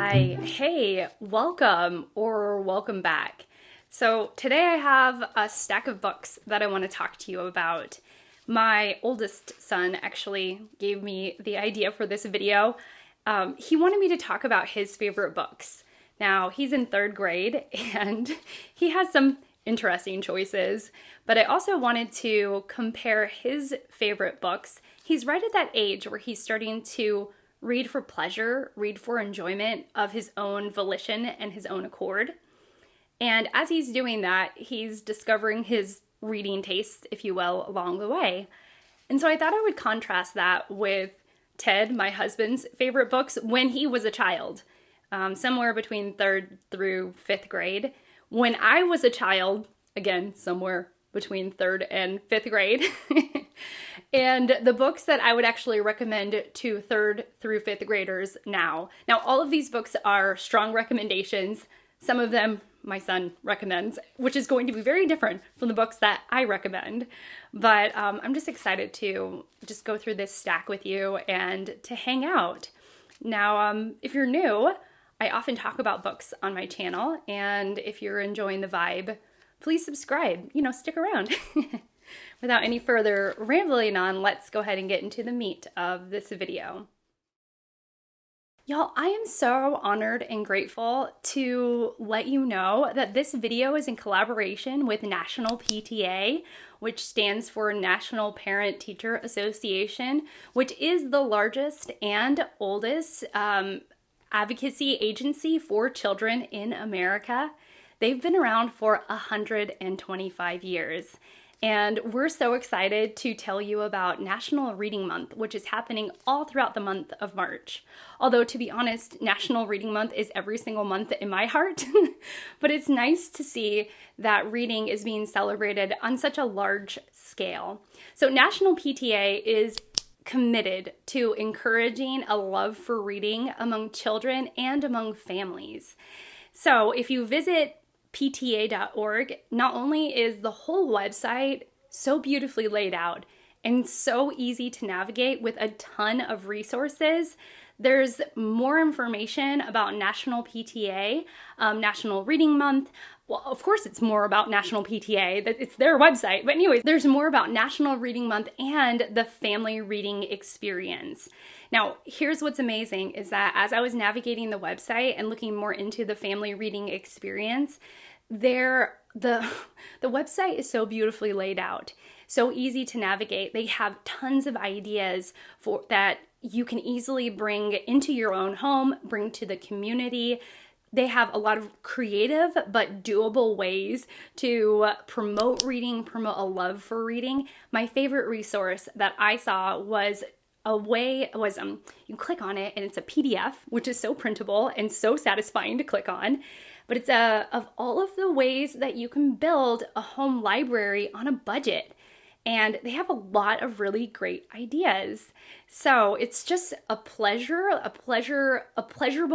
Hi, hey, welcome or welcome back. So today I have a stack of books that I want to talk to you about. My oldest son actually gave me the idea for this video. He wanted me to talk about his favorite books. Now, he's in third grade and he has some interesting choices, but I also wanted to compare his favorite books. He's right at that age where he's starting to read for pleasure, read for enjoyment of his own volition and his own accord. And as he's doing that, he's discovering his reading tastes, if you will, along the way. And so I thought I would contrast that with Ted, my husband's favorite books when he was a child, somewhere between third through fifth grade. When I was a child, again, somewhere between third and fifth grade. And the books that I would actually recommend to third through fifth graders now. Now, all of these books are strong recommendations. Some of them my son recommends, which is going to be very different from the books that I recommend. But I'm just excited to just go through this stack with you and to hang out. Now, if you're new, I often talk about books on my channel. And if you're enjoying the vibe, please subscribe, stick around. Without any further rambling on, let's go ahead and get into the meat of this video. Y'all, I am so honored and grateful to let you know that this video is in collaboration with National PTA, which stands for National Parent Teacher Association, which is the largest and oldest advocacy agency for children in America. They've been around for 125 years. And we're so excited to tell you about National Reading Month, which is happening all throughout the month of March. Although, to be honest, National Reading Month is every single month in my heart. But it's nice to see that reading is being celebrated on such a large scale. So National PTA is committed to encouraging a love for reading among children and among families. So if you visit PTA.org, not only is the whole website so beautifully laid out and so easy to navigate with a ton of resources, there's more information about National PTA, National Reading Month. Well, of course, it's more about National PTA, it's their website. But anyways, there's more about National Reading Month and the family reading experience. Now, here's what's amazing is that as I was navigating the website and looking more into the family reading experience, the website is so beautifully laid out, so easy to navigate. They have tons of ideas for that you can easily bring into your own home, bring to the community. They have a lot of creative but doable ways to promote reading, promote a love for reading. My favorite resource that I saw was you click on it and it's a PDF, which is so printable and so satisfying to click on. But it's of all of the ways that you can build a home library on a budget. And they have a lot of really great ideas. So it's just a pleasurable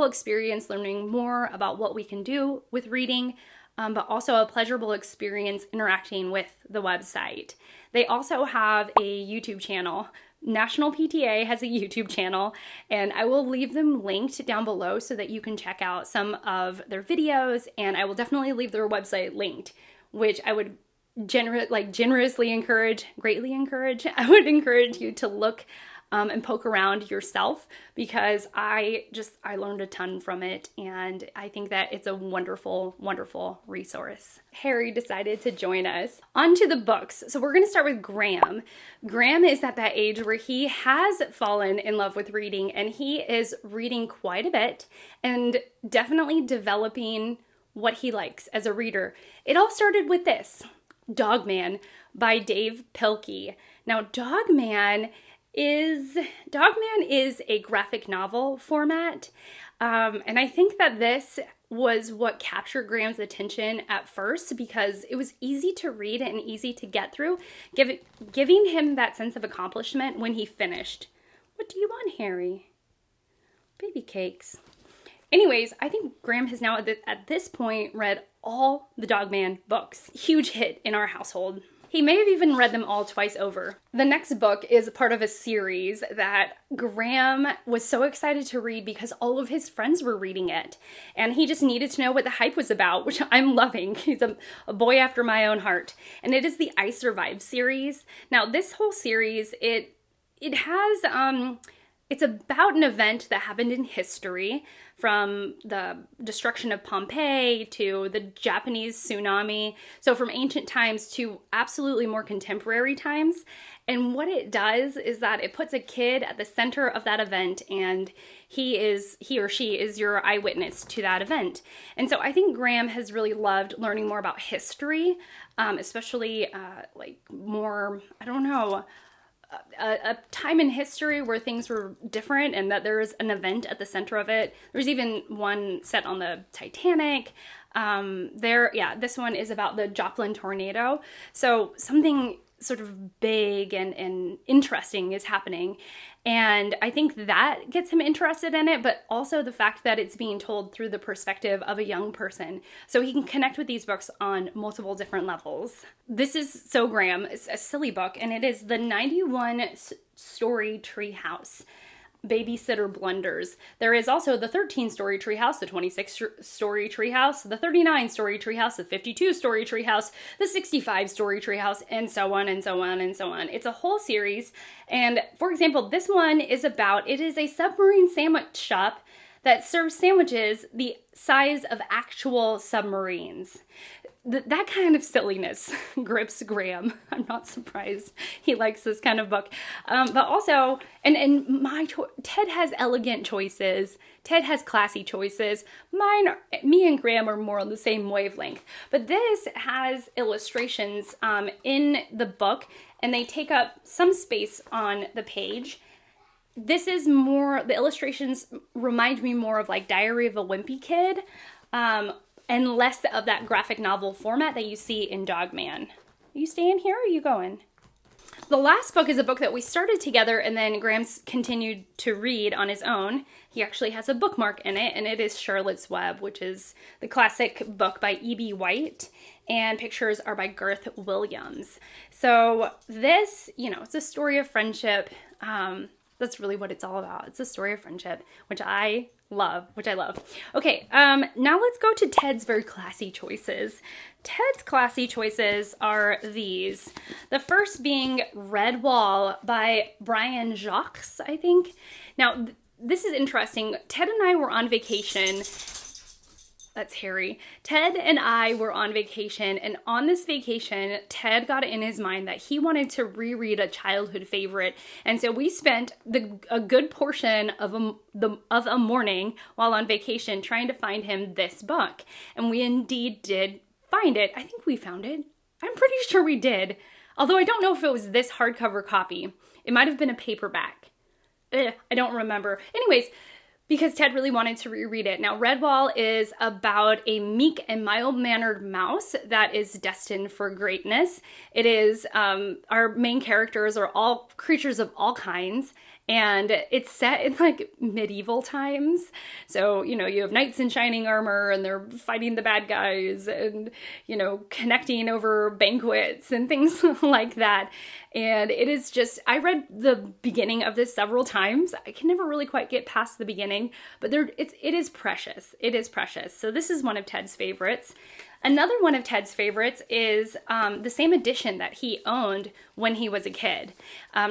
experience learning more about what we can do with reading, but also a pleasurable experience interacting with the website. They also have a YouTube channel. National PTA has a YouTube channel, and I will leave them linked down below so that you can check out some of their videos, and I will definitely leave their website linked, which I would generously encourage, greatly encourage. I would encourage you to look and poke around yourself, because I learned a ton from it, and I think that it's a wonderful, wonderful resource. Harry decided to join us. On to the books. So we're going to start with Graham. Graham is at that age where he has fallen in love with reading, and he is reading quite a bit and definitely developing what he likes as a reader. It all started with this, Dogman by Dave Pilkey. Now, Dogman is a graphic novel format, and I think that this was what captured Graham's attention at first, because it was easy to read and easy to get through, giving him that sense of accomplishment when he finished. What do you want, Harry? Baby cakes. Anyways, I think Graham has now at this point read all the Dogman books. Huge hit in our household. He may have even read them all twice over. The next book is part of a series that Graham was so excited to read because all of his friends were reading it. And he just needed to know what the hype was about, which I'm loving. He's a boy after my own heart. And it is the I Survived series. Now, this whole series, it has... It's about an event that happened in history, from the destruction of Pompeii to the Japanese tsunami. So from ancient times to absolutely more contemporary times. And what it does is that it puts a kid at the center of that event, and he or she is your eyewitness to that event. And so I think Graham has really loved learning more about history, especially like more, I don't know, a time in history where things were different and that there's an event at the center of it. There's even one set on the Titanic. This one is about the Joplin tornado. So something sort of big and interesting is happening. And I think that gets him interested in it, but also the fact that it's being told through the perspective of a young person. So he can connect with these books on multiple different levels. This is so Graham. It's a silly book, and it is the 91 Story Treehouse. Babysitter Blunders. There is also the 13-story treehouse, the 26-story treehouse, the 39-story treehouse, the 52-story treehouse, the 65-story treehouse, and so on and so on and so on. It's a whole series. And for example, this one is about, it is a submarine sandwich shop that serves sandwiches the size of actual submarines. That kind of silliness grips Graham. I'm not surprised he likes this kind of book. But also, Ted has elegant choices. Ted has classy choices. Me and Graham are more on the same wavelength. But this has illustrations in the book, and they take up some space on the page. This is more, the illustrations remind me more of like Diary of a Wimpy Kid, and less of that graphic novel format that you see in Dog Man. Are you staying here or are you going? The last book is a book that we started together and then Graham's continued to read on his own. He actually has a bookmark in it, and it is Charlotte's Web, which is the classic book by E.B. White, and pictures are by Garth Williams. So this, it's a story of friendship. That's really what it's all about. It's a story of friendship, which I love. Okay, now let's go to Ted's very classy choices. Ted's classy choices are these. The first being Red Wall by Brian Jacques, I think. Now, this is interesting. Ted and I were on vacation. That's Harry. Ted and I were on vacation, and on this vacation, Ted got it in his mind that he wanted to reread a childhood favorite, and so we spent a good portion of a morning while on vacation trying to find him this book, and we indeed did find it. I think we found it. I'm pretty sure we did, although I don't know if it was this hardcover copy. It might have been a paperback. I don't remember. Anyways, because Ted really wanted to reread it. Now, Redwall is about a meek and mild-mannered mouse that is destined for greatness. It is, our main characters are all creatures of all kinds, and it's set in like medieval times. So, you have knights in shining armor and they're fighting the bad guys and, connecting over banquets and things like that. And it is just, I read the beginning of this several times. I can never really quite get past the beginning, but it is precious. It is precious. So this is one of Ted's favorites. Another one of Ted's favorites is the same edition that he owned when he was a kid.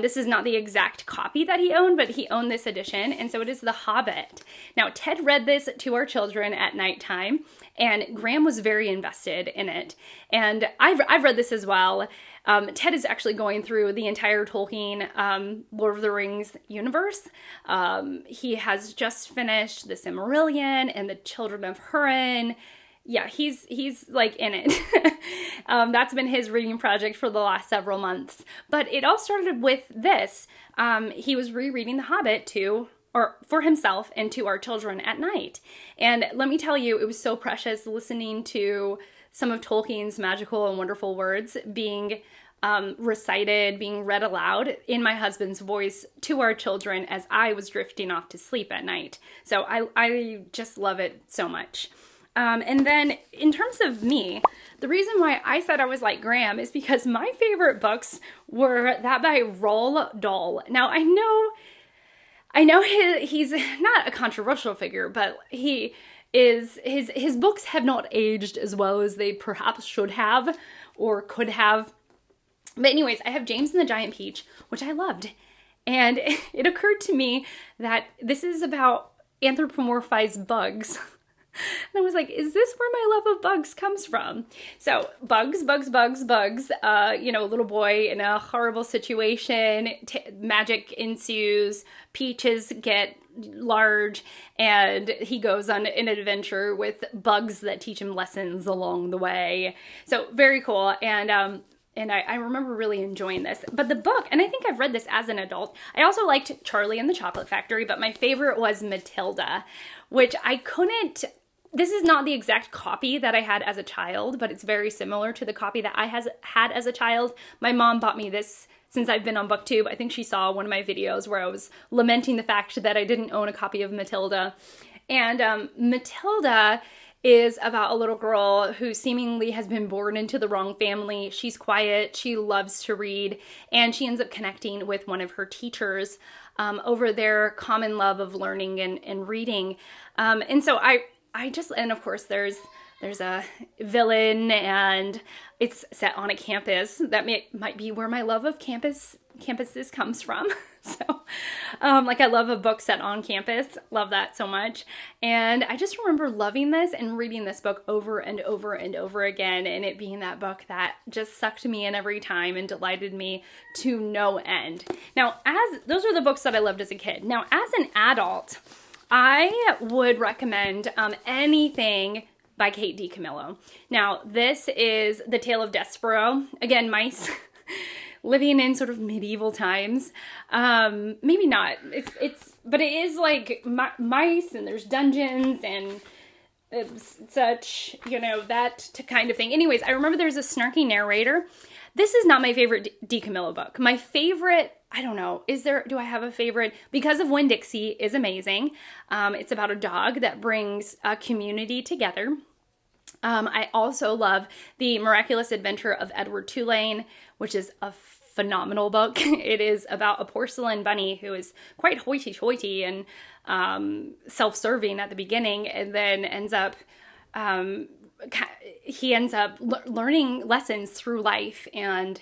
This is not the exact copy that he owned, but he owned this edition, and so it is The Hobbit. Now, Ted read this to our children at nighttime, and Graham was very invested in it. And I've read this as well. Ted is actually going through the entire Tolkien Lord of the Rings universe. He has just finished The Silmarillion and The Children of Hurin. Yeah, he's like in it. That's been his reading project for the last several months. But it all started with this. He was rereading The Hobbit for himself and to our children at night. And let me tell you, it was so precious listening to some of Tolkien's magical and wonderful words being recited, being read aloud in my husband's voice to our children as I was drifting off to sleep at night. So I just love it so much. And then in terms of me, the reason why I said I was like Graham is because my favorite books were that by Roald Dahl. Now I know he's not a controversial figure, but he is, his books have not aged as well as they perhaps should have or could have. But anyways, I have James and the Giant Peach, which I loved. And it occurred to me that this is about anthropomorphized bugs. And I was like, is this where my love of bugs comes from? So bugs, you know, a little boy in a horrible situation, magic ensues, peaches get large, and he goes on an adventure with bugs that teach him lessons along the way. So very cool. And I remember really enjoying this. But the book, and I think I've read this as an adult, I also liked Charlie and the Chocolate Factory, but my favorite was Matilda, which I couldn't, this is not the exact copy that I had as a child, but it's very similar to the copy that I had as a child. My mom bought me this since I've been on BookTube. I think she saw one of my videos where I was lamenting the fact that I didn't own a copy of Matilda. And Matilda is about a little girl who seemingly has been born into the wrong family. She's quiet, she loves to read, and she ends up connecting with one of her teachers over their common love of learning and reading. And so I just, and of course there's a villain, and it's set on a campus. That might be where my love of campuses comes from. So, like, I love a book set on campus. Love that so much. And I just remember loving this and reading this book over and over and over again, and it being that book that just sucked me in every time and delighted me to no end. Now, those are the books that I loved as a kid. Now, as an adult, I would recommend anything by Kate DiCamillo. Now, this is The Tale of Despero. Again, mice. Living in sort of medieval times. Maybe not. But it is like mice, and there's dungeons and such, you know, that kind of thing. Anyways, I remember there's a snarky narrator. This is not my favorite DiCamillo book. My favorite, I don't know, do I have a favorite? Because of Winn-Dixie is amazing. It's about a dog that brings a community together. I also love The Miraculous Adventure of Edward Tulane, which is a phenomenal book. It is about a porcelain bunny who is quite hoity-toity and self-serving at the beginning, and then ends up learning lessons through life, and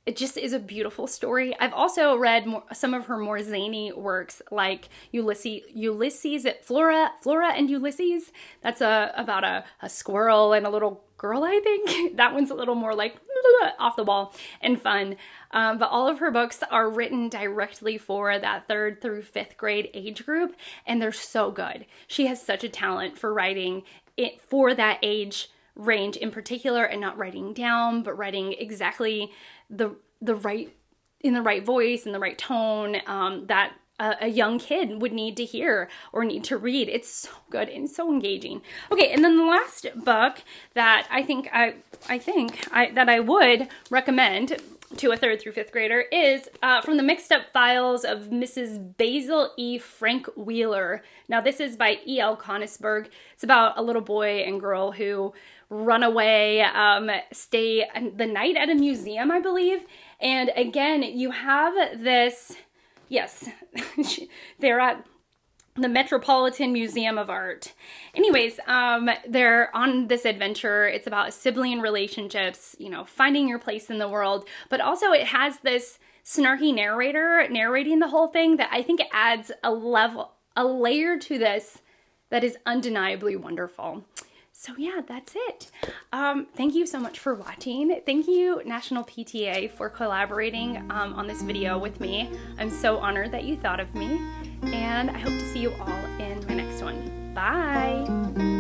it just is a beautiful story. I've also read some of her more zany works, like Ulysses, Flora and Ulysses. That's about a squirrel and a little girl, I think. That one's a little more like off the wall and fun. But all of her books are written directly for that 3rd through 5th grade age group, and they're so good. She has such a talent for writing it for that age range in particular, and not writing down, but writing exactly the right voice and the right tone that a young kid would need to hear or need to read. It's so good and so engaging. Okay, and then the last book that I think that I would recommend to a 3rd through 5th grader is From the Mixed Up Files of Mrs. Basil E. Frank Wheeler. Now, this is by E.L. Conisberg. It's about a little boy and girl who run away, stay the night at a museum, I believe. And again, you have this, yes, they're at the Metropolitan Museum of Art. Anyways, they're on this adventure. It's about sibling relationships, you know, finding your place in the world, but also it has this snarky narrator narrating the whole thing that I think adds a layer to this that is undeniably wonderful. So yeah, that's it. Thank you so much for watching. Thank you, National PTA, for collaborating on this video with me. I'm so honored that you thought of me, and I hope to see you all in my next one. Bye!